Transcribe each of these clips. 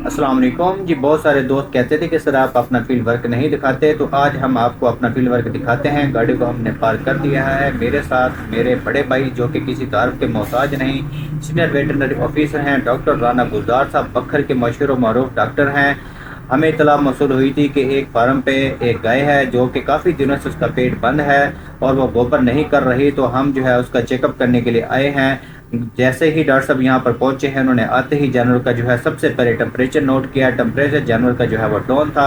अस्सलाम वालेकुम जी। बहुत सारे दोस्त कहते थे कि सर आप अपना फील्ड वर्क नहीं दिखाते, तो आज हम आपको अपना फील्ड वर्क दिखाते हैं। गाड़ी को हमने पार्क कर दिया है। मेरे साथ मेरे बड़े भाई जो कि किसी तारीफ के मोहताज नहीं, सीनियर वेटरनरी ऑफिसर हैं, डॉक्टर राना गुलजार साहब, बखर के मशहूर व मरूफ डॉक्टर हैं। हमें इतला मौसूल हुई थी कि एक फार्म पे एक गाय है जो कि काफ़ी दिनों से उसका पेट बंद है और वो गोबर नहीं कर रही, तो हम जो है उसका चेकअप करने के लिए आए हैं। जैसे ही डॉक्टर साहब यहाँ पर पहुंचे हैं, उन्होंने आते ही जानवर का जो है सबसे पहले टेम्परेचर नोट किया। टेम्परेचर जानवर का जो है वो डाउन था।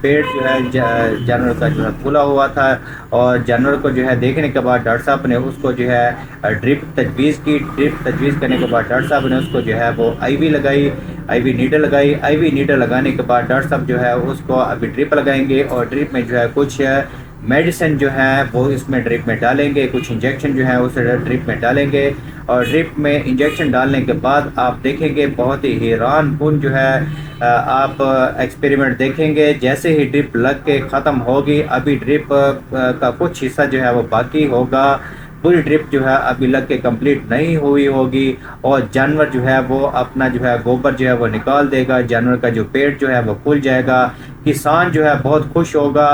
पेट जो है जानवर का जो है फूला हुआ था। और जानवर को जो है देखने के बाद डॉक्टर साहब ने उसको जो है ड्रिप तजवीज़ की। ड्रिप तजवीज़ करने के बाद डॉक्टर साहब ने उसको जो है वो आईवी लगाई, आईवी नीडल लगाई। आईवी नीडल लगाने के बाद डॉक्टर साहब जो है उसको अभी ड्रिप लगाएंगे और ड्रिप में जो है कुछ मेडिसिन जो है वो इसमें ड्रिप में डालेंगे, कुछ इंजेक्शन जो है उस ड्रिप में डालेंगे। और ड्रिप में इंजेक्शन डालने के बाद आप देखेंगे बहुत ही हैरान कुन जो है आप एक्सपेरिमेंट देखेंगे। जैसे ही ड्रिप लग के ख़त्म होगी, अभी ड्रिप का कुछ हिस्सा जो है वो बाकी होगा। पूरी ड्रिप जो है अभी लग के कंप्लीट नहीं हुई होगी और जानवर जो है वो अपना जो है गोबर जो है वो निकाल देगा। जानवर का जो पेट जो है वो खुल जाएगा। किसान जो है बहुत खुश होगा।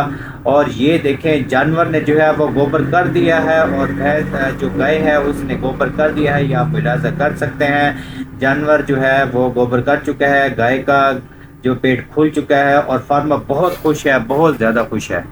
और ये देखें, जानवर ने जो है वो गोबर कर दिया है और भैंस जो गाय है उसने गोबर कर दिया है। ये आप मुलाजा कर सकते हैं। जानवर जो है वो गोबर कर चुका है, गाय का जो पेट खुल चुका है और फार्मर बहुत खुश है, बहुत ज़्यादा खुश है।